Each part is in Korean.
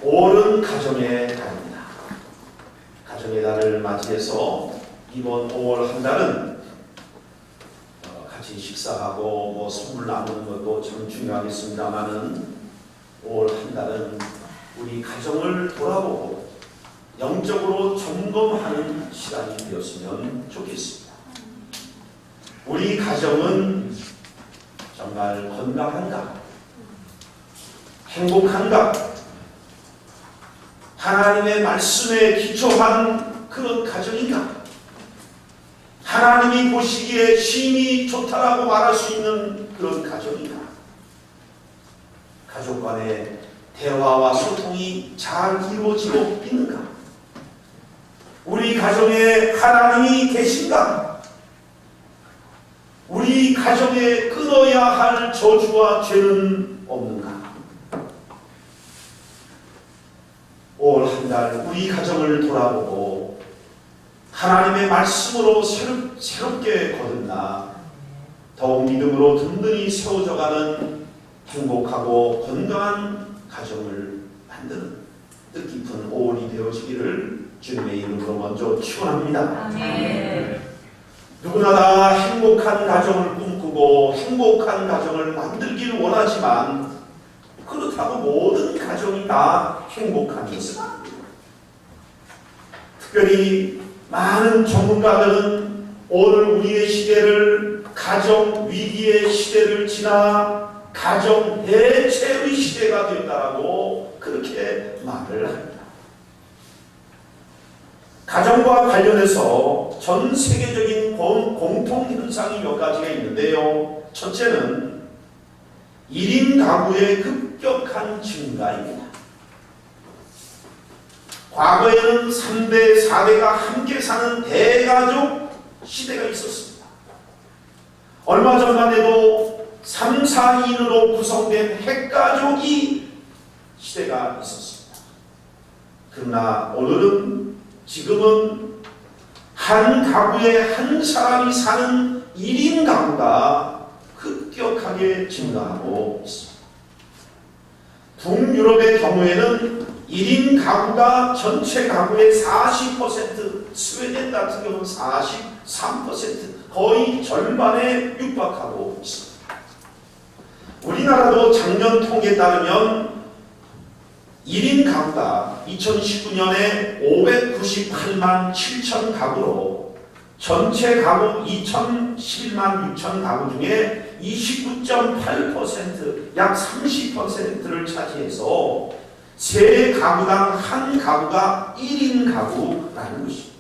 5월은 가정의 달입니다. 가정의 달을 맞이해서 이번 5월 한 달은 같이 식사하고 선물 나누는 것도 참 중요하겠습니다만은 5월 한 달은 우리 가정을 돌아보고 영적으로 점검하는 시간이 되었으면 좋겠습니다. 우리 가정은 정말 건강한가? 행복한가? 하나님의 말씀에 기초한 그런 가정인가? 하나님이 보시기에 심히 좋다라고 말할 수 있는 그런 가정인가? 가족 간의 대화와 소통이 잘 이루어지고 있는가? 우리 가정에 하나님이 계신가? 우리 가정에 끊어야 할 저주와 죄는 없는가? 5월 한 달 우리 가정을 돌아보고 하나님의 말씀으로 새롭게 거듭나 더욱 믿음으로 든든히 세워져가는 행복하고 건강한 가정을 만드는 뜻깊은 5월이 되어지기를 주님의 이름으로 먼저 축원합니다. 누구나 다 행복한 가정을 꿈꾸고 행복한 가정을 만들기를 원하지만 그렇다고 모든 가정이 다 행복한 것은 아닙니다. 특별히 많은 전문가들은 오늘 우리의 시대를 가정 위기의 시대를 지나 가정 대체의 시대가 되었다라고 그렇게 말을 합니다. 가정과 관련해서 전 세계적인 공통 현상이 몇 가지가 있는데요. 첫째는 1인 가구의 급격한 증가입니다. 과거에는 3대, 4대가 함께 사는 대가족 시대가 있었습니다. 얼마 전만 해도 3, 4인으로 구성된 핵가족이 시대가 있었습니다. 그러나 오늘은 지금은 한 가구에 한 사람이 사는 1인 가구가 급격하게 증가하고 있습니다. 북유럽의 경우에는 1인 가구가 전체 가구의 40%, 스웨덴 같은 경우는 43%, 거의 절반에 육박하고 있습니다. 우리나라도 작년 통계에 따르면 1인 가구가 2019년에 598만 7천 가구로 전체 가구 2011만 6천 가구 중에 29.8%, 약 30%를 차지해서 세 가구당 한 가구가 1인 가구라는 것입니다.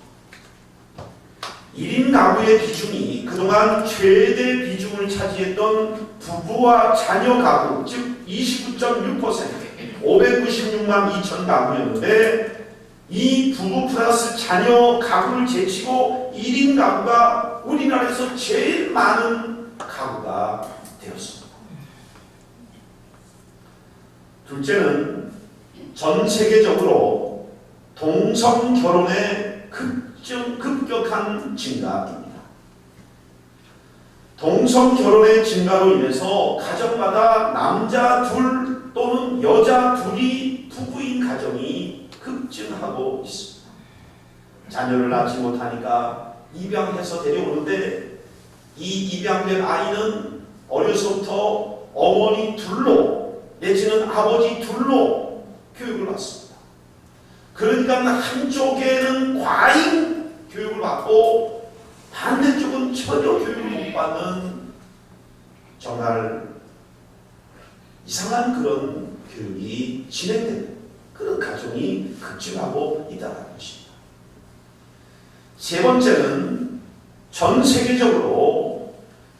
1인 가구의 비중이 그동안 최대 비중을 차지했던 부부와 자녀 가구, 즉 29.6%, 596만 2천 가구였는데 이 부부 플러스 자녀 가구를 제치고 1인 가구가 우리나라에서 제일 많은 가구가 되었습니다. 둘째는 전 세계적으로 동성 결혼의 급격한 증가입니다. 동성 결혼의 증가로 인해서 가정마다 남자 둘 또는 여자 둘이 부부인 가정이 급증하고 있습니다. 자녀를 낳지 못하니까 입양해서 데려오는데 이 입양된 아이는 어려서부터 어머니 둘로 내지는 아버지 둘로 교육을 받습니다. 그러니까 한쪽에는 과잉 교육을 받고 반대쪽은 전혀 교육을 못 받는 정말 이상한 그런 교육이 진행되는 그런 가정이 급증하고 있다는 것입니다. 세 번째는 전 세계적으로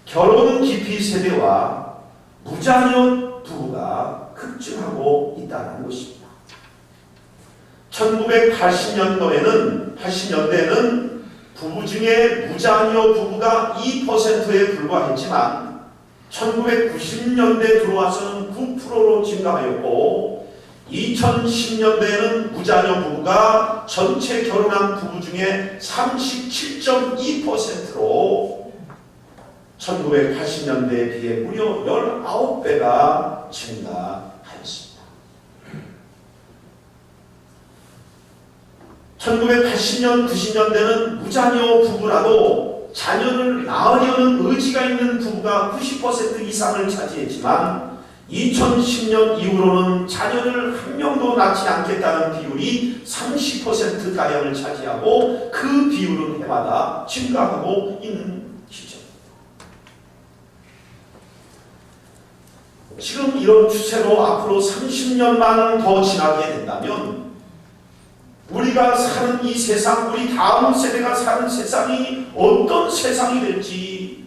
결혼 기피 세대와 무자녀 부부가 급증하고 있다는 것입니다. 1980년대에는 부부 중에 무자녀 부부가 2%에 불과했지만 1990년대 들어와서는 9%로 증가하였고 2010년대에는 무자녀 부부가 전체 결혼한 부부 중에 37.2%로 1980년대에 비해 무려 19배가 증가하였습니다. 1980년, 90년대는 무자녀 부부라도 자녀를 낳으려는 의지가 있는 부부가 90% 이상을 차지했지만 2010년 이후로는 자녀를 한 명도 낳지 않겠다는 비율이 30%가량을 차지하고 그 비율은 해마다 증가하고 있는 시점. 지금 이런 추세로 앞으로 30년만 더 지나게 된다면 우리가 사는 이 세상, 우리 다음 세대가 사는 세상이 어떤 세상이 될지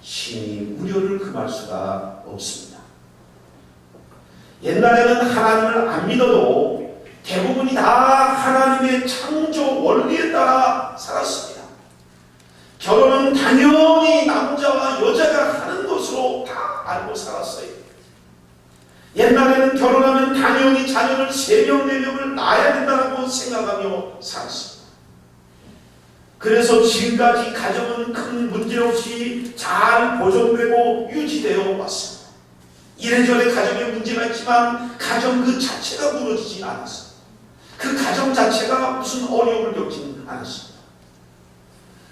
심히 우려를 금할 수가 없습니다. 옛날에는 하나님을 안 믿어도 대부분이 다 하나님의 창조 원리에 따라 살았습니다. 결혼은 당연히 남자와 여자가 하는 것으로 다 알고 살았어요. 옛날에는 결혼하면 당연히 자녀를 3명, 4명을 낳아야 된다고 생각하며 살았습니다. 그래서 지금까지 가정은 큰 문제 없이 잘 보존되고 유지되어 왔습니다. 이래저래 가정에 문제가 있지만 가정 그 자체가 무너지지 않았습니다. 그 가정 자체가 무슨 어려움을 겪지는 않았습니다.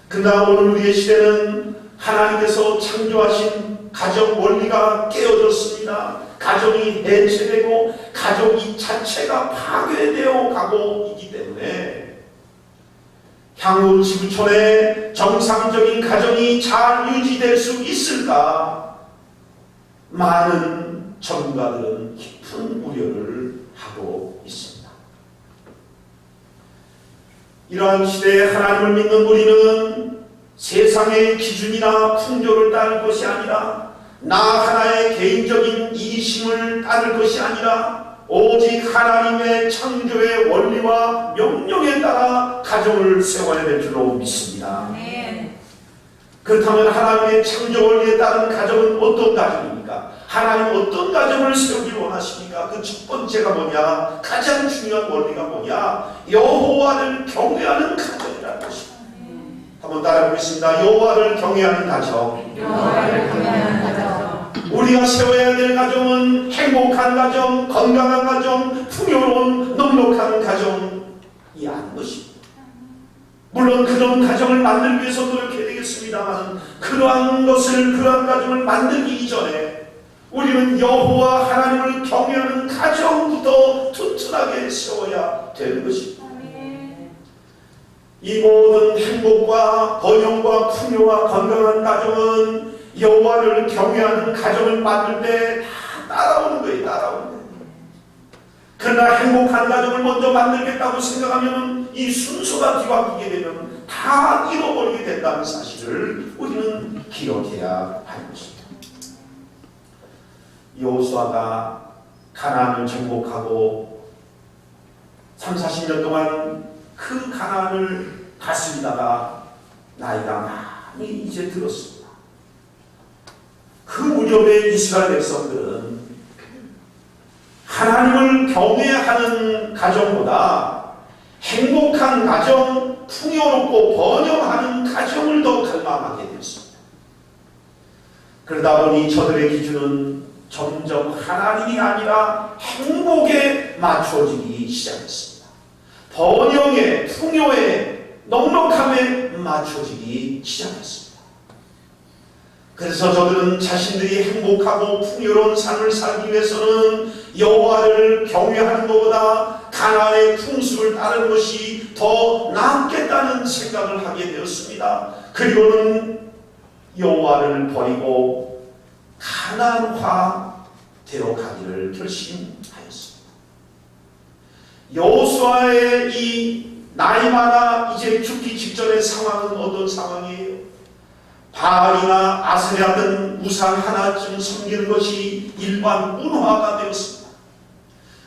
그러나 오늘 우리의 시대는 하나님께서 창조하신 가정 원리가 깨어졌습니다. 가정이 해체되고 가정이 자체가 파괴되어 가고 있기 때문에 향후 지구촌에 정상적인 가정이 잘 유지될 수 있을까? 많은 전문가들은 깊은 우려를 하고 있습니다. 이러한 시대에 하나님을 믿는 우리는 세상의 기준이나 풍조를 따를 것이 아니라 나 하나의 개인적인 이기심을 따를 것이 아니라 오직 하나님의 창조의 원리와 명령에 따라 가정을 세워야 될 줄로 믿습니다. 그렇다면 하나님의 창조 원리에 따른 가정은 어떤 가정입니까? 하나님은 어떤 가정을 세우길 원하십니까? 그 첫 번째가 뭐냐? 가장 중요한 원리가 뭐냐? 여호와를 경외하는 가정이라는 것입니다. 한번 따라 보겠습니다. 여호와를 경외하는 가정. 여호와를 경외하는 가정. 우리가 세워야 될 가정은 행복한 가정, 건강한 가정, 풍요로운 넉넉한 가정이 아닌 것입니다. 물론 그런 가정을 만들기 위해서 노력해야 되겠습니다만 그러한 가정을 만들기 이전에 우리는 여호와 하나님을 경외하는 가정부터 튼튼하게 세워야 되는 것입니다. 이 모든 행복과 번영과 풍요와 건강한 가정은 여호와를 경외하는 가정을 만들 때 다 따라오는 거예요. 그러나 행복한 가정을 먼저 만들겠다고 생각하면 이 순서가 뒤바뀌게 되면 다 잃어버리게 된다는 사실을 우리는 기억해야 하는 것입니다. 여호수아가 가나안을 정복하고 30-40년 동안 그 가나안을 다스리다가 나이가 많이 이제 들었습니다. 그 무렵에 이스라엘 백성들은 하나님을 경외하는 가정보다 행복한 가정, 풍요롭고 번영하는 가정을 더 갈망하게 되었습니다. 그러다 보니 저들의 기준은 점점 하나님이 아니라 행복에 맞춰지기 시작했습니다. 번영에, 풍요에, 넉넉함에 맞춰지기 시작했습니다. 그래서 저들은 자신들이 행복하고 풍요로운 삶을 살기 위해서는 여호와를 경외하는 것보다 가나안의 풍습을 따르는 것이 더 낫겠다는 생각을 하게 되었습니다. 그리고는 여호와를 버리고 가나안화 되어 가기를 결심하였습니다. 여호수아의 이 나이 많아 이제 죽기 직전의 상황은 어떤 상황이에요? 바알이나 아세라 등 우상 하나쯤 섬기는 것이 일반 문화가 되었습니다.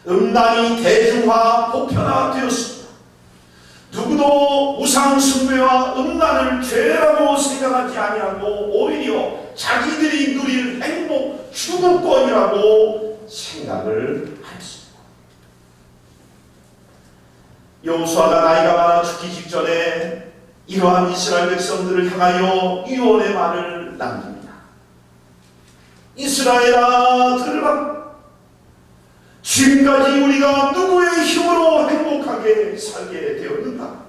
음란이 대중화, 보편화되었습니다. 누구도 우상 숭배와 음란을 죄라고 생각하지 아니하고 오히려 자기들이 누릴 행복, 추구권이라고 생각을 하였습니다. 여호수아가 나이가 많아 죽기 직전에 이러한 이스라엘 백성들을 향하여 유언의 말을 남깁니다. 이스라엘아 들으라. 지금까지 우리가 누구의 힘으로 행복하게 살게 되었는가?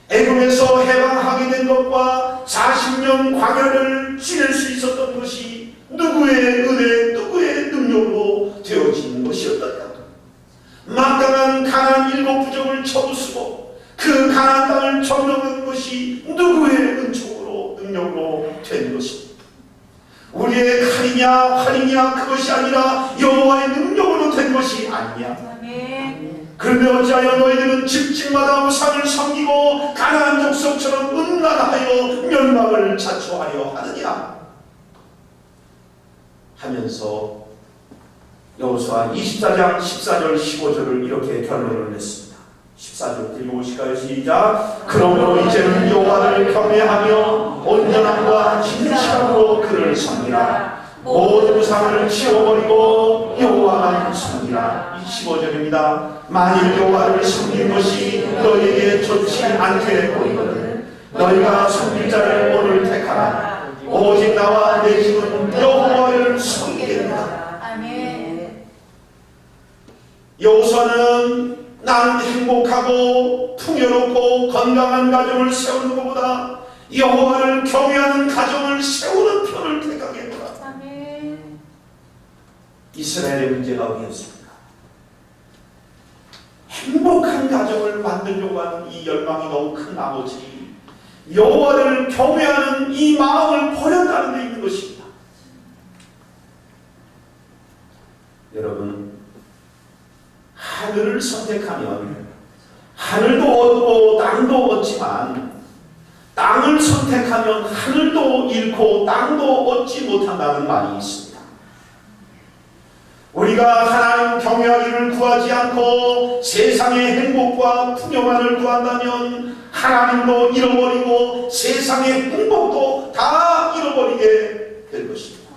애굽에서 해방하게 된 것과 40년 광야를 지낼 수 있었던 것이 누구의 은혜, 누구의 능력으로 되어진 것이었던가? 막강한 가나안 7부족을 쳐부수고 그 가나안 땅을 점령한 것이 누구의 은총으로, 능력으로 된 것입니다. 우리의 칼이냐 활이냐 그것이 아니라 여호와의 능력으로 된 것이 아니냐. 그런데 어찌하여 너희들은 집집마다 우상을 섬기고 가나안 족속처럼 음란하여 멸망을 자초하려 하느냐 하면서 여호수아 24장 14절 15절을 이렇게 결론을 냈습니다. 14절 들려오실까요? 시작. 그러므로 이제는 여호와를 경외하며 온전함과 진실함으로 그를 섬기라. 모든 우상을 치워버리고 여호와만 섬기라. 15절입니다. 만일 여호와를 섬긴 것이 너희에게 좋지 않게 보이거든 너희가 섬길 자를 오늘 택하라. 오직 나와 내 집은 여호와를 섬기겠다. 아멘. 여호수아는 나는 행복하고 풍요롭고 건강한 가정을 세우는 것보다 여호와를 경외하는 가정을 세우는 편을 택하게 해보라. 아멘. 이스라엘의 문제가 뭐였습니까? 행복한 가정을 만들려고 하는 이 열망이 너무 큰 나머지 여호와를 경외하는 이 마음을 버렸다는 데 있는 것입니다. 여러분, 하늘을 선택하면 하늘도 얻고 땅도 얻지만 땅을 선택하면 하늘도 잃고 땅도 얻지 못한다는 말이 있습니다. 우리가 하나님 경외하기를 구하지 않고 세상의 행복과 풍요만을 구한다면 하나님도 잃어버리고 세상의 행복도 다 잃어버리게 될 것입니다.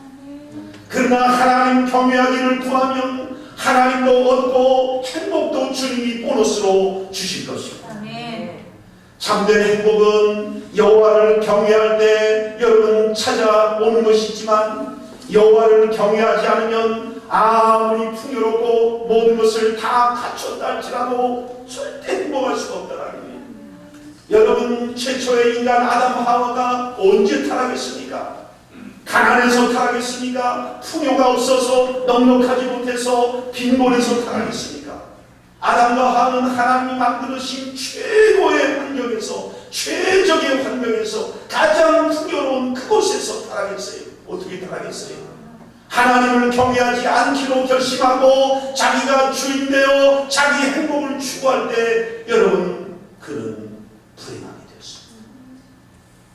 그러나 하나님 경외하기를 구하면 하나님도 얻고 행복도 주님이 보너스로 주실 것입니다. 참된 행복은 여호와를 경외할 때 여러분 찾아오는 것이지만 여호와를 경외하지 않으면 아무리 풍요롭고 모든 것을 다 갖췄다 할지라도 절대 행복할 수가 없다는 거예요. 여러분, 최초의 인간 아담 하와가 언제 타락했습니까? 가난해서 타락했습니까? 풍요가 없어서 넉넉하지 못해서 빈곤해서 타락했습니까? 아담과 하와는 하나님이 만드신 최고의 환경에서, 최적의 환경에서 가장 풍요로운 그곳에서 타락했어요. 어떻게 타락했어요? 하나님을 경외하지 않기로 결심하고 자기가 주인되어 자기 행복을 추구할 때 여러분, 그는 불행하게 되었습니다.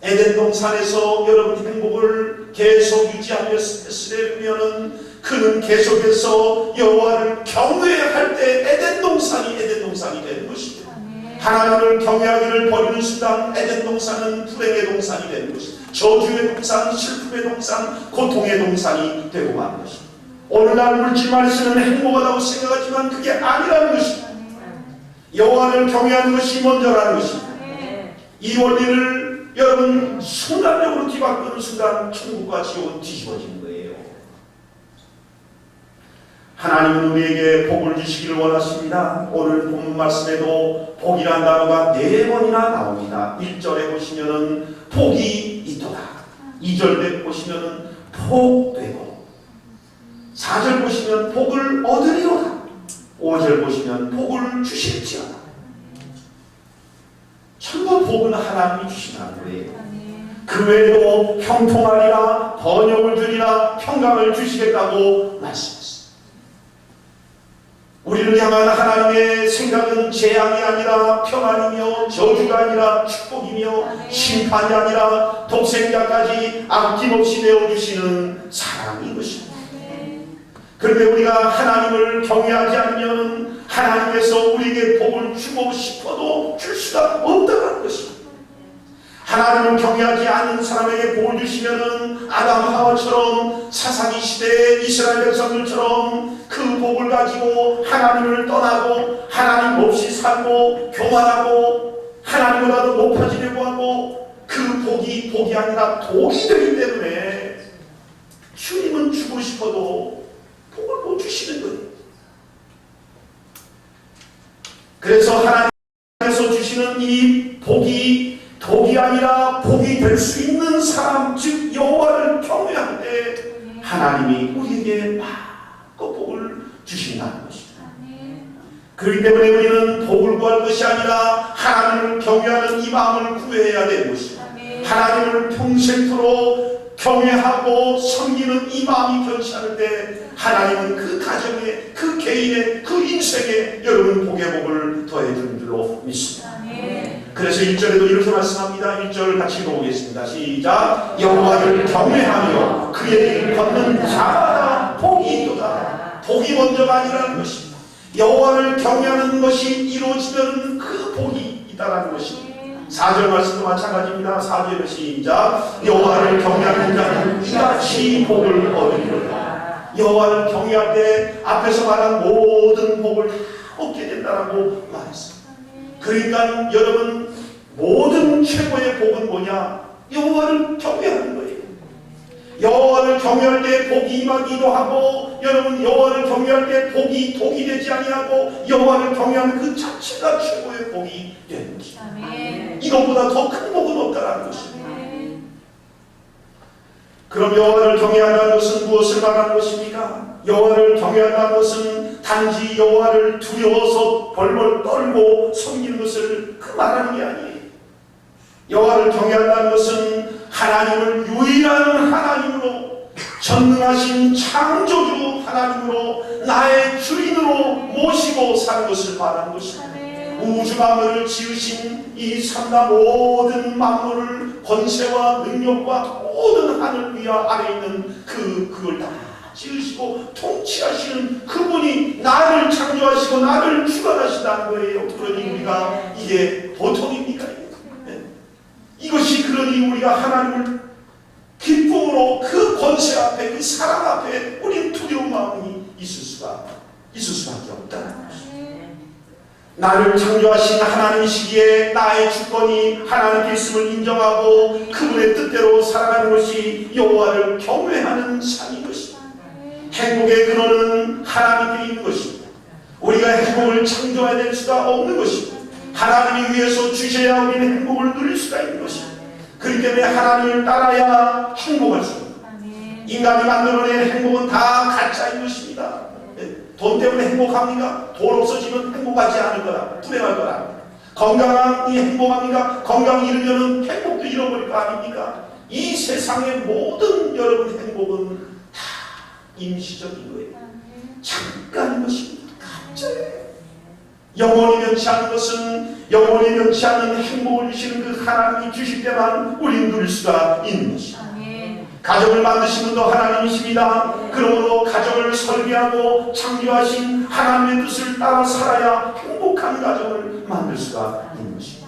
에덴 동산에서 여러분 행복을 계속 유지하였으면 그는 계속해서 여호와를 경외할 때 에덴 동산이 되는 것입니다. 하나님을 경외하기를 버리는 순간 에덴 동산은 불행의 동산이 되는 것입니다. 저주의 동산, 슬픔의 동산, 고통의 동산이 되고 마는 것입니다. 오늘날 물질만 있으면 행복하다고 생각하지만 그게 아니라는 것입니다. 여호와를 경외하는 것이 먼저라는 것입니다. 이 원리를 여러분 순간적으로 뒤바꾸는 순간 천국과 지옥은 뒤집어지는 거예요. 하나님은 우리에게 복을 주시기를 원하십니다. 오늘 본문 말씀에도 복이란 단어가 4번이나 나옵니다. 1절에 보시면은 복이 있도다. 2절에 보시면은 복되고, 4절 보시면 복을 얻으리로다. 5절 보시면 복을 주실지어다. 전부 복은 하나님이 주신다는 거예요. 그 외에도 형통하리라, 번영을 주리라, 평강을 주시겠다고 말씀했습니다. 우리를 향한 하나님의 생각은 재앙이 아니라 평안이며 저주가 아니라 축복이며 심판이 아니라 독생자까지 아낌없이 내어주시는 사랑인 것입니다. 그런데 우리가 하나님을 경외하지 않으면 하나님께서 우리에게 복을 주고 싶어도 줄 수가 없다는 것입니다. 하나님을 경외하지 않는 사람에게 복을 주시면은 아담 하와처럼 사사기 시대의 이스라엘 백성들처럼 그 복을 가지고 하나님을 떠나고 하나님 없이 살고 교만하고 하나님보다도 높아지려고 하고 그 복이 아니라 독이 되기 때문에 주님은 주고 싶어도 복을 못 주시는 거예요. 그래서 하나님께서 주시는 이 복이 독이 아니라 복이 될 수 있는 사람, 즉 여호와를 경외할 때 하나님이 우리에게 마음껏 복을 주신다는 것입니다. 그렇기 때문에 우리는 복을 구할 것이 아니라 하나님을 경외하는 이 마음을 구해야 되는 것입니다. 하나님을 평생토록 경외하고 섬기는 이 마음이 변치하는 때 하나님은 그 가정에, 그 개인의, 그 인생에 여러분 복의 복을 더해 주는 줄로 믿습니다. 그래서 1절에도 이렇게 말씀합니다. 1절 같이 읽어보겠습니다. 시작. 여호와를 경외하며 그의 길을 걷는 자마다 복이 있도다. 복이 먼저가 아니라는 것입니다. 여호와를 경외하는 것이 이루어지면 그 복이 있다는 것입니다. 4절 말씀도 마찬가지입니다. 4절에 시작. 여호와를 경외하는 자는 이같이 복을 얻으리로다. 여호와를 경외할 때 앞에서 말한 모든 복을 다 얻게 된다라고 말했습니다. 그러니까 여러분 모든 최고의 복은 뭐냐? 여호와를 경외하는 거예요. 여호와를 경외할 때 복이 임하기도 하고, 여러분 여호와를 경외할 때 복이 독이 되지 아니하고 여호와를 경외하는 그 자체가 최고의 복이 되는 것입니다. 이것보다 더 큰 복은 없다라는 것입니다. 그럼 여호와를 경외한다는 것은 무엇을 말하는 것입니까? 여호와를 경외한다는 것은 단지 여호와를 두려워서 벌벌 떨고 섬기는 것을 그 말하는 게 아니에요. 여호와를 경외한다는 것은 하나님을 유일한 하나님으로, 전능하신 창조주 하나님으로, 나의 주인으로 모시고 사는 것을 말하는 것입니다. 우주 만물을 지으신 이 삼가 모든 만물을 권세와 능력과 모든 하늘 위와 아래 있는 그걸 다 지으시고 통치하시는 그분이 나를 창조하시고 나를 주관하신다는 거예요. 그러니 우리가 이게 보통입니까? 이것이 그러니 우리가 하나님을 기쁨으로 그 권세 앞에, 그 사랑 앞에 우리는 두려운 마음이 있을 수밖에 없다는 것입니다. 나를 창조하신 하나님이시기에 나의 주권이 하나님께 있음을 인정하고 그분의 뜻대로 살아가는 것이 여호와를 경외하는 삶인 것입니다. 행복의 근원은 하나님께 있는 것입니다. 우리가 행복을 창조해야 될 수가 없는 것입니다. 하나님이 위해서 주셔야 우리는 행복을 누릴 수가 있는 것입니다. 그렇기 때문에 하나님을 따라야 행복할 수 있습니다. 인간이 만들어낸 행복은 다 가짜인 것입니다. 돈 때문에 행복합니까? 돈 없어지면 행복하지 않을 거라, 불행할 거라. 건강이 행복합니까? 건강이 잃으면 행복도 잃어버릴 거 아닙니까? 이 세상의 모든 여러분 행복은 다 임시적인 거예요. 잠깐인 것입니다. 가짜예요. 영원히 변치 않는 것은, 영원히 변치 않는 행복을 주시는 그 하나님이 주실 때만 우리는 누릴 수가 있는 것입니다. 가정을 만드신 분도 하나님이십니다. 그러므로 가정을 설계하고 창조하신 하나님의 뜻을 따라 살아야 행복한 가정을 만들 수가 있는 것입니다.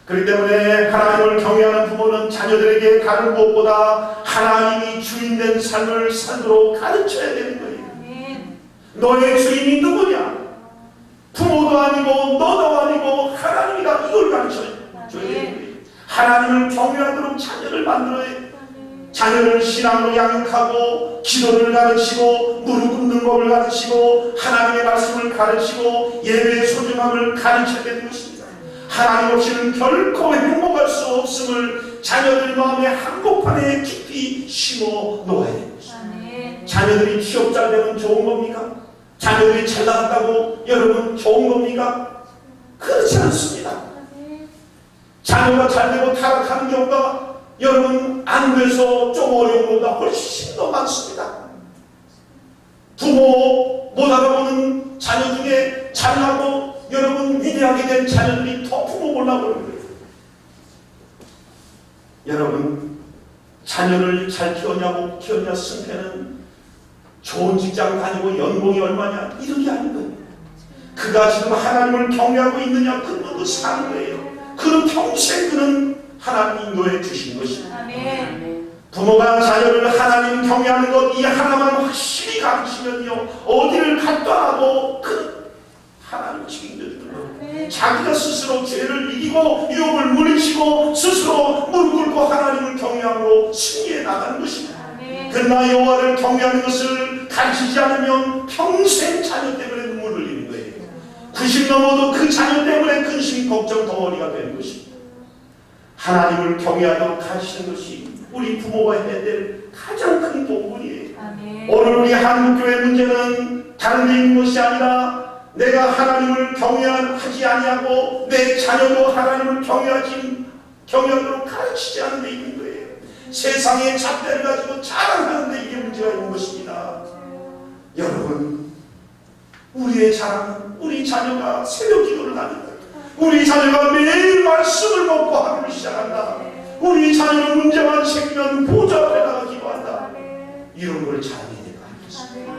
그렇기 때문에 하나님을 경외하는 부모는 자녀들에게 다른 무엇보다 하나님이 주인된 삶을 살도록 가르쳐야 되는 거예요. 너의 주인이 누구냐? 부모도 아니고 너도 아니고 하나님이다. 이걸 가르쳐줘야 되는 거예요. 하나님을 경외하도록 자녀를 만들어야 해요. 자녀를 신앙으로 양육하고 기도를 가르치고 무릎 꿇는 법을 가르치고 하나님의 말씀을 가르치고 예배의 소중함을 가르쳐야 되는 것입니다. 하나님 없이는 결코 행복할 수 없음을 자녀들 마음의 한복판에 깊이 심어 놓아야 되는 것입니다. 자녀들이 취업 잘 되면 좋은 겁니까? 자녀들이 잘 나갔다고 여러분 좋은 겁니까? 그렇지 않습니다. 자녀가 잘 되고 타락하는 경우가 여러분 안 돼서 좀 어려운 것보다 훨씬 더 많습니다. 부모 못 알아보는 자녀 중에 잘나고 여러분 위대하게 된 자녀들이 더 부모 몰라보는 거예요. 여러분 자녀를 잘 키웠냐고 키웠냐 승패는 좋은 직장 다니고 연봉이 얼마냐 이런 게 아닌 거예요. 그가 지금 하나님을 경외하고 있느냐 그것도 사는 거예요. 그는 평생 그는 하나님 인도해 주신 것입니다. 부모가 자녀를 하나님 경외하는 것 이 하나만 확실히 가르치면요 어디를 갔더라도 그 하나님 책임져주는 거예요. 자기가 스스로 죄를 이기고 유혹을 물리치고 스스로 무릎 꿇고 하나님을 경외함으로 승리해 나가는 것입니다. 그러나 여호와를 경외하는 것을 가르치지 않으면 평생 자녀 때문에 눈물을 흘리는 거예요. 그 넘어도 그 자녀 때문에 근심 걱정 덩어리가 되는 것입니다. 하나님을 경외하도록 하시는 것이 우리 부모가 해야 될 가장 큰 본분이에요. 아멘. 오늘 우리 한국교회 문제는 다른 데 있는 것이 아니라 내가 하나님을 경외하지 아니하고 내 자녀도 하나님을 경외하도록 가르치지 않은 데 있는 거예요. 세상의 잣대를 가지고 자랑하는 데 이게 문제가 있는 것입니다. 여러분, 우리의 자랑은 우리 자녀가 새벽 기도를 합니다. 우리 자녀가 매일 말씀을 먹고 하루를 시작한다. 우리 자녀는 문제만 생기면 보좌 앞에 나가 기도한다. 이런 걸 자랑해야 될 거 아니겠습니까?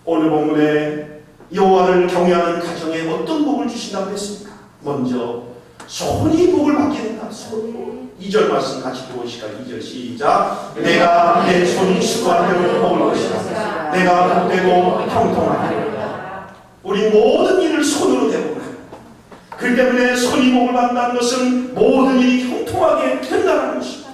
오늘 본문에 여호와를 경외하는 가정에 어떤 복을 주신다고 했습니까? 먼저 손이 복을 받게 된다. 손. 2절 말씀 같이 보시까 2절 시작. 내가 내 손이 수고한 대로 복을 것이다. 내가 복되고 형통하리로다. 우리 모든 일을 손으로 대복을 합니다. 그 때문에 손이 복을 받는다는 것은 모든 일이 형통하게 된다는 것입니다.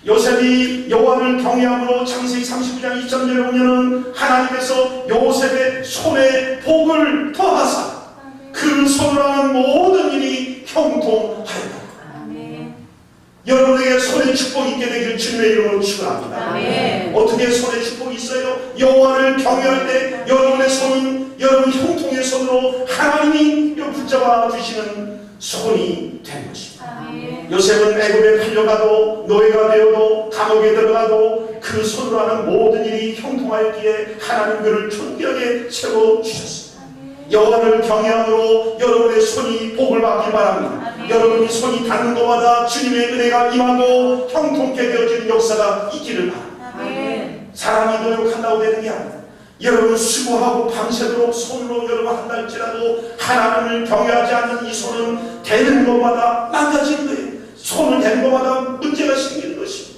요셉이 여호와를 경외함으로 창세기 39장 2절에 보면은 하나님께서 요셉의 손에 복을 더하사 그 손으로 하는 모든 일이 형통하였다. 여러분에게 손에 축복이 있게 되기를 주님의 이름으로 축원합니다. 어떻게 손에 축복이 있어요? 여호와를 경외할 때 여러분의 손은 여러분 형통의 손으로 하나님이 붙잡아 주시는 손이 된 것입니다. 요셉은 애굽에 팔려가도 노예가 되어도 감옥에 들어가도 그 손으로 하는 모든 일이 형통하였기에 하나님 그를 존귀하게 세워주셨습니다. 여호와를 경외함으로 여러분의 손이 복을 받길 바랍니다. 여러분이 손이 닿는 곳마다 주님의 은혜가 임하고 형통케 되어지는 역사가 있기를 바랍니다. 사람이 노력한다고 되는 게 아닙니다. 여러분 수고하고 밤새도록 손으로 여러분 한다 할지라도 하나님을 경외하지 않는 이 손은 대는 것마다 망가지는 거예요. 손을 대는 것마다 문제가 생기는 것입니다.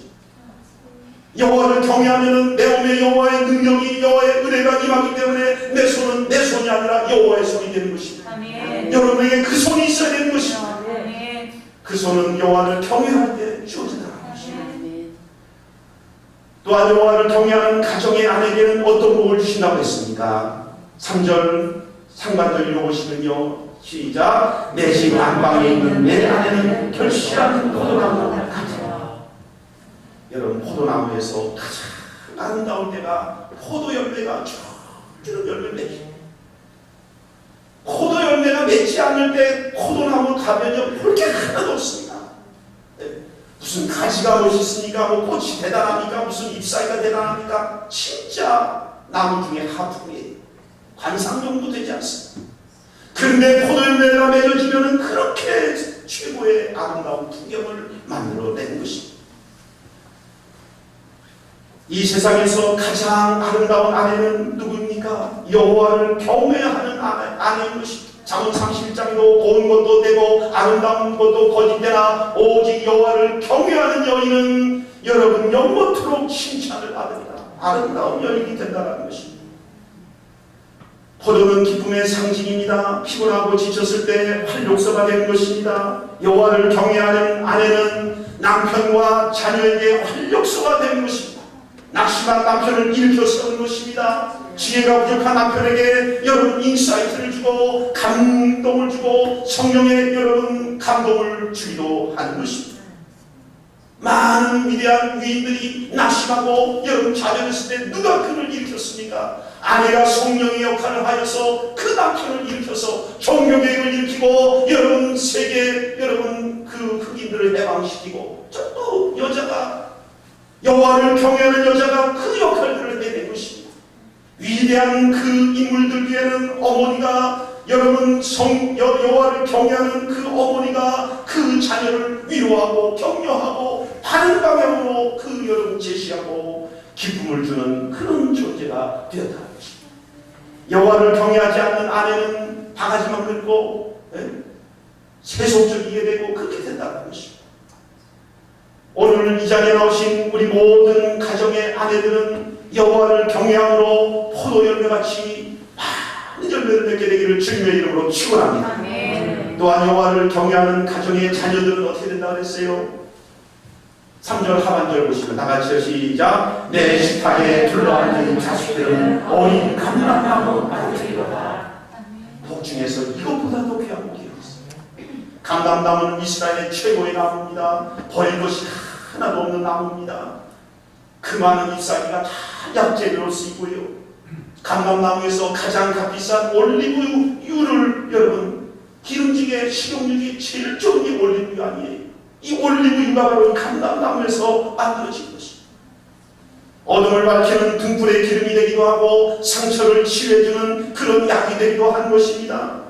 여호와를 경외하면 내 몸에 여호와의 능력이 여호와의 은혜가 임하기 때문에 내 손은 내 손이 아니라 여호와의 손이 되는 것입니다. 여러분에게 그 손이 있어야 되는 것입니다. 그 손은 여호와를 경외할 때 주어진다는 것입니다. 또한 여호와를 경외하는 가정의 아내에게는 어떤 복을 주신다고 했습니까? 3절 상반절 읽어보시면요. 시작. 내 집 안방에 있는 내 아내는 결실하는 포도나무 같아요. 여러분, 포도나무에서 가장 아름다울 때가 포도 열매가 쭉 열매를 맺힙니다. 포도 열매가 맺지 않을 때 포도나무 가면요 볼 게 하나도 없습니다. 무슨 가지가 멋있으니까 뭐 꽃이 대단합니까? 무슨 잎사귀가 대단합니까? 진짜 나무 중에 하품이에요. 관상 정도 되지 않습니다. 그런데 포도 열매가 맺어지면 그렇게 최고의 아름다운 풍경을 만들어내는 것입니다. 이 세상에서 가장 아름다운 아내는 누구입니까? 여호와를 경외하는 아내인 것입니다. 잠언 31장도 고운 것도 되고 아름다운 것도 거짓되나 오직 여호와를 경외하는 여인은 여러분 영원토록 칭찬을 받으리라. 아름다운 여인이 된다는 것입니다. 포도는 기쁨의 상징입니다. 피곤하고 지쳤을 때 활력소가 되는 것입니다. 여호와를 경외하는 아내는 남편과 자녀에게 활력소가 되는 것입니다. 낙심한 남편을 일으켜 세우는 것입니다. 지혜가 부족한 남편에게 여러분 인사이트를 주고 감동을 주고 성령의 여러분 감동을 주기도 하는 것입니다. 많은 위대한 위인들이 낙심하고 여러분 좌절했을 때 누가 그를 일으켰습니까? 아내가 성령의 역할을 하여서 그 남편을 일으켜서 종교개혁을 일으키고 여러분 세계 여러분 그 흑인들을 해방시키고 또 여자가 여호와를 경외하는 여자가 그 역할들을 해낸 것입니다. 위대한 그 인물들 위에는 어머니가 여러분 여호와를 경외하는 그 어머니가 그 자녀를 위로하고 격려하고 바른 방향으로 그 여러분 제시하고 기쁨을 주는 그런 존재가 되었다는 것입니다. 여호와를 경외하지 않는 아내는 바가지만 긁고 세속적이게 되고 그렇게 된다는 것입니다. 오늘 이 자리에 나오신 우리 모든 가정의 아내들은 여호와를 경외함으로 포도 열매같이 많은 열매를 맺게 되기를 주님의 이름으로 축원합니다. 또한 여호와를 경외하는 가정의 자녀들은 어떻게 된다고 했어요? 3절 하반절 보시면 다 같이요. 시작. 내 식탁에 둘러앉은 자식들은 어린 감람나무 같으리로다. 복 중에서 이것보다 더 귀한 복이 없어요. 감람나무는 이스라엘의 최고의 나무입니다. 버릴 것이 하나도 없는 나무입니다. 그 많은 잎사귀가 다 약재료로 쓰이고요. 감람나무에서 가장 값비싼 올리브유를 여러분 기름지게 식용유기 제일 좋은 게 올리브유 아니에요. 이 올리브유가 바로 이 감람나무에서 만들어진 것입니다. 어둠을 밝히는 등불의 기름이 되기도 하고 상처를 치료해주는 그런 약이 되기도 한 것입니다.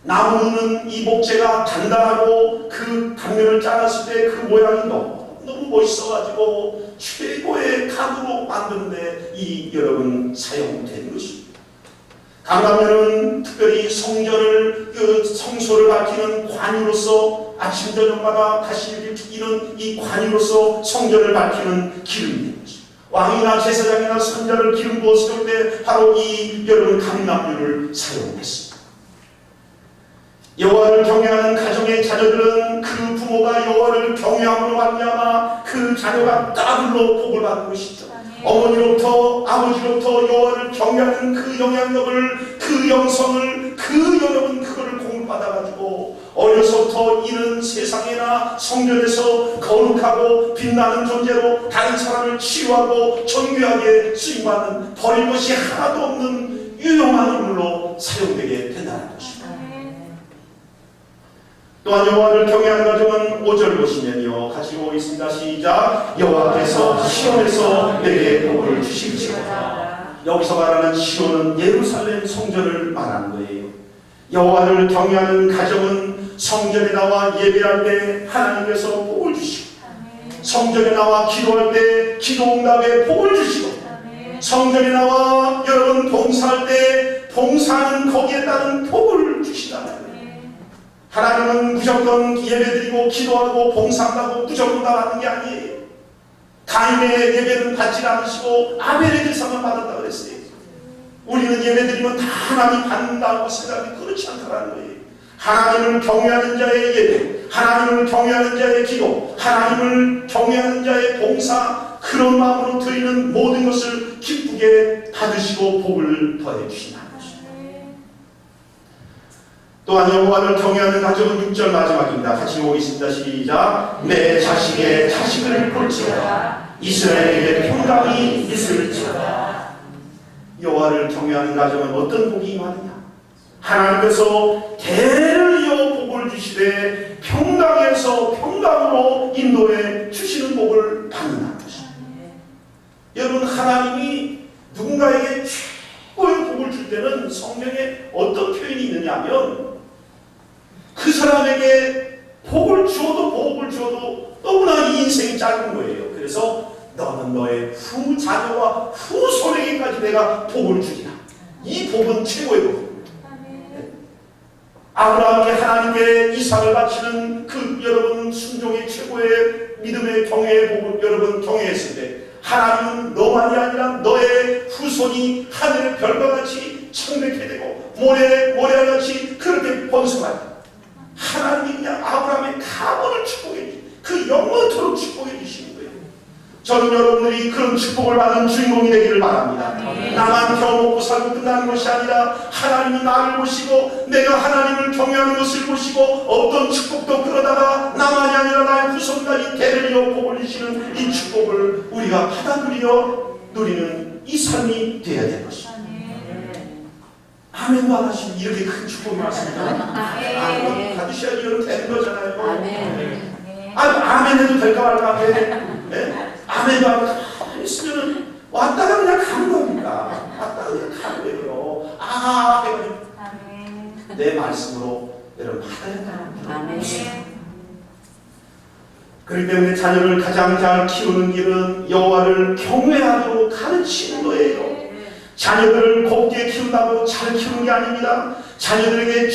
나무는 이 목재가 단단하고 그 단면을 잘랐을 때 그 모양이 너무 멋있어가지고 최고의 가구로 만드는데 이 여러분 사용된 것입니다. 감람면은 특별히 성전을 성소를 밝히는 관유로서 아침 저녁마다 다시 이런 이 관유로서 성전을 밝히는 기름이 된 것입니다. 왕이나 제사장이나 선자를 기름 부어 세울 때 바로 이 여러분 감람유를 사용했습니다. 여호와를 경외하는 가정의 자녀들은 그 부모가 여호와를 경외함으로 말미암아 그 자녀가 따블로 복을 받는 것이죠. 어머니로부터 아버지로부터 여호와를 경외하는 그 영향력을 그 영성을 그 여러분 그거를 공부받아가지고 어려서부터 이는 세상에나 성전에서 거룩하고 빛나는 존재로 다른 사람을 치유하고 존귀하게 쓰임받는 버릴 것이 하나도 없는 유용한 인물로 사용되게 된다는 것입니다. 또한 여호와를 경외하는 가정은 5절 보시면요. 같이 보겠습니다. 시작. 여호와께서 시온에서 내게 복을 주실지어다. 여기서 말하는 시온은 예루살렘 성전을 말하는 거예요. 여호와를 경외하는 가정은 성전에 나와 예배할 때 하나님께서 복을 주시고 성전에 나와 기도할 때 기도 응답에 복을 주시고 성전에 나와 여러분 봉사할 때 봉사하는 거기에 따른 복을 주시다는 거예요. 하나님은 무조건 예배드리고 기도하고 봉사한다고 무조건 다 받는 게 아니에요. 가인의 예배는 받지 않으시고 아벨의 제사만 받았다고 그랬어요. 우리는 예배드리면 다 하나님 받는다고 생각이 그렇지 않다는 거예요. 하나님을 경외하는 자의 예배, 하나님을 경외하는 자의 기도, 하나님을 경외하는 자의 봉사, 그런 마음으로 드리는 모든 것을 기쁘게 받으시고 복을 더해 주신다는 것입니다. 또한 여호와를 경외하는 가정은 6절 마지막입니다. 같이 보겠습니다. 시작. 내 자식의 자식을 볼지어다. 이스라엘에게 평강이 있을지어다. 여호와를 경외하는 가정은 어떤 복이 임하느냐? 하나님께서 대를 이어 복을 주시되 평강에서 평강으로 인도해 주시는 복을 받는다는 것입니다. 여러분, 하나님이 누군가에게 최고의 복을 줄 때는 성경에 어떤 표현이 있느냐 하면 그 사람에게 복을 주어도 너무나 이 인생이 짧은 거예요. 그래서 너는 너의 후자녀와 후손에게까지 내가 복을 주리라. 이 복은 최고의 복입니다. 아브라함이 하나님께 이삭을 바치는 그 여러분 순종의 최고의 믿음의 경외의 복을 여러분 경외했을 때 하나님은 너만이 아니라 너의 후손이 하늘의 별과 같이 창백해 되고 모래같이 그렇게 번성하다. 하나님이 그냥 아브라함의 가문을 축복해 주시고 그 영원토록 축복해 주시는 거예요. 저는 여러분들이 그런 축복을 받은 주인공이 되기를 바랍니다. 나만 겨우 먹고 살고 끝나는 것이 아니라 하나님이 나를 보시고 내가 하나님을 경외하는 것을 보시고 어떤 축복도 그러다가 나만이 아니라 나의 후손까지 대를 이어 복을 주시는 이 축복을 우리가 받아들여 누리는 이 삶이 되어야 될 것입니다. 아멘도 안 하시면 이렇게 큰 축복이 왔습니다. 아멘 받으셔야지 여러분 되는 거잖아요. 아멘 해도 될까 말까 네? 아멘도 안 하고 있으면 왔다가 그냥 가는 겁니다. 왔다가 그냥 가는 거예요. 내 말씀으로 여러분 받아야 합니다. 그렇기 때문에 자녀를 가장 잘 키우는 길은 여호와를 경외하도록 가르치는 거예요. 자녀들을 곱게 키운다고 잘 키우는 게 아닙니다. 자녀들에게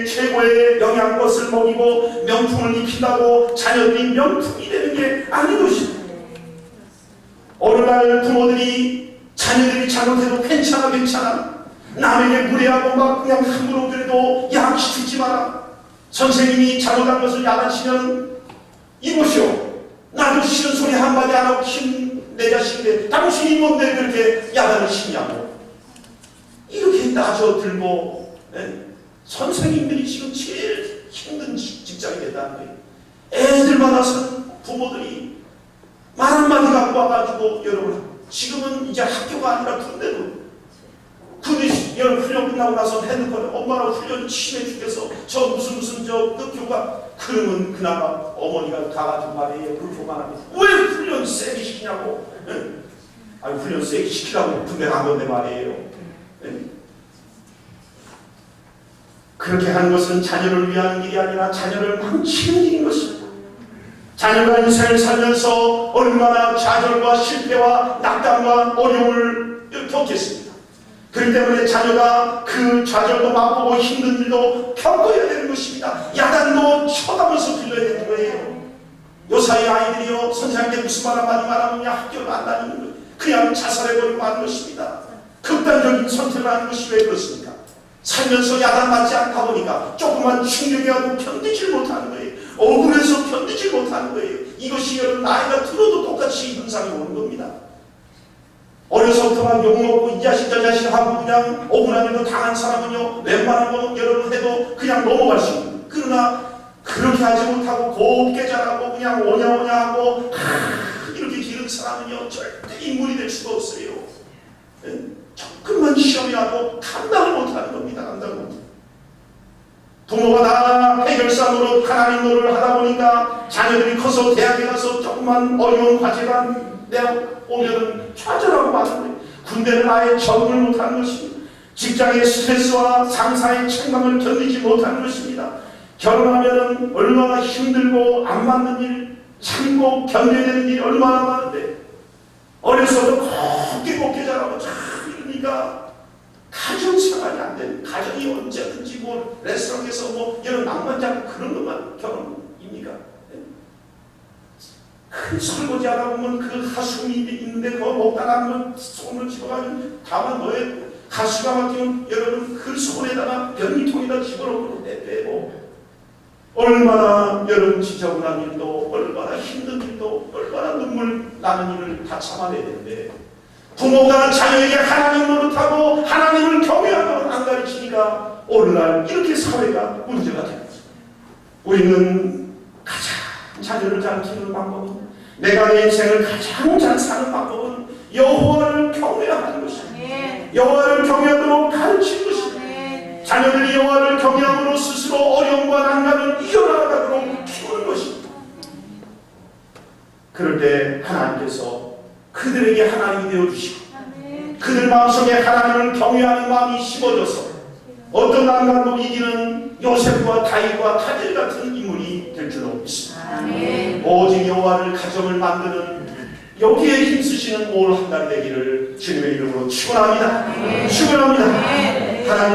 최고의 영양것을 먹이고 명품을 입힌다고 자녀들이 명품이 되는 게 아닌 것입니다. 오늘날 부모들이 자녀들이 잘못해도 괜찮아 남에게 무례하고 막 그냥 함부로 그래도 양치 주지 마라. 선생님이 잘못한 것을 야단치면 이보시오 나도 싫은 소리 한마디 안 하고 내 자식인데 당신이 뭔데 그렇게 야단을 치냐고 이렇게 따져들고 선생님들이 지금 제일 힘든 직장이 된다는 거예요. 애들 많아서 부모들이 말 한마디 갖고 와가지고 여러분 지금은 이제 학교가 아니라 군대도 여러분 훈련 끝나고 나서 핸드폰에 엄마랑 훈련 심해 죽겠어 저 무슨 저 교가 그러면 그나마 어머니가 가가지고 말이에요. 그 교관한테 왜 훈련 세게 시키냐고 아니 훈련 세게 시키라고 군대 간 건데 말이에요. 그렇게 하는 것은 자녀를 위한 일이 아니라 자녀를 망치는 일인 것입니다. 자녀가 인생을 살면서 얼마나 좌절과 실패와 낙담과 어려움을 겪겠습니다. 그렇기 때문에 자녀가 그 좌절도 맛보고 힘든 일도 겪어야 되는 것입니다. 야단도 쳐다보면서 빌려야 되는 거예요. 요사이 아이들이요 선생님께 무슨 말 한마디 말하면 학교를 안 다니는 거예요. 그냥 자살해버리고 마는 것입니다. 극단적인 선택을 하는 것이 왜 그렇습니까? 살면서 야단맞지 않다 보니까 조그만 충격이라도 견디질 못하는 거예요. 억울해서 견디질 못하는 거예요. 이것이 여러분 나이가 들어도 똑같이 현상이 오는 겁니다. 어려서부터 막 욕먹고 이 자식 저 자식 하고 그냥 억울한 일도 당한 사람은요 웬만한 거 여러분 해도 그냥 넘어갈 수 있는. 그러나 그렇게 하지 못하고 곱게 자라고 그냥 오냐오냐 하고 이렇게 기른 사람은요 절대 인물이 될 수가 없어요. 조금만 시험이라도 감당을 못하는 겁니다. 감당을 못해요. 부모가 다 해결사 노릇 하나님 노릇을 하다 보니까 자녀들이 커서 대학에 가서 조금만 어려운 과제가 오면은 좌절하고 마는 거예요. 군대는 아예 적응을 못하는 것입니다. 직장의 스트레스와 상사의 책망을 견디지 못하는 것입니다. 결혼하면은 얼마나 힘들고 안 맞는 일 참고 견뎌야 되는 일이 얼마나 많은데 어려서도 곱게 자라고 참 이러니까 가정생활이 안 되는 가정이 언제든지 뭐 레스토랑에서 뭐 이런 낭만 잡고 그런 것만 결혼입니까? 큰 설거지 하다 보면 그 하수미 있는데 그거 먹다 남으면 손을 집어가지고 다만 너의 가수가 막히면 여러분 그 손에다가 변기통에다 집어넣고 내빼고 얼마나 여러분 지저분한 일도 얼마나 힘든 일도 얼마나 눈물 나는 일을 다 참아내야 되는데 부모가 자녀에게 하나님 노릇하고 하나님을 경외하도록 안 가르치니까 오늘날 이렇게 사회가 문제가 되는 거죠. 우리는 가장 자녀를 잘 키우는 방법은 내가 내 인생을 가장 잘 사는 방법은 여호와를 경외하는 것입니다. 여호와를 경외하도록 가르치는 것입니다. 자녀들이 여호와를 경외함으로 스스로 어려움과 난간을 이겨나가도록 키우는 것입니다. 그럴 때 하나님께서 그들에게 하나님이 되어주시고 그들 마음속에 하나님을 경외하는 마음이 심어져서 어떤 난간도 이기는 요셉과 다윗과 다들 같은 인물이 될 줄로 믿습니다. 오직 여호와를 가정을 만드는 여기에 힘쓰시는 올 한 달 되기를 주님의 이름으로 축원합니다. 축원합니다. 하나님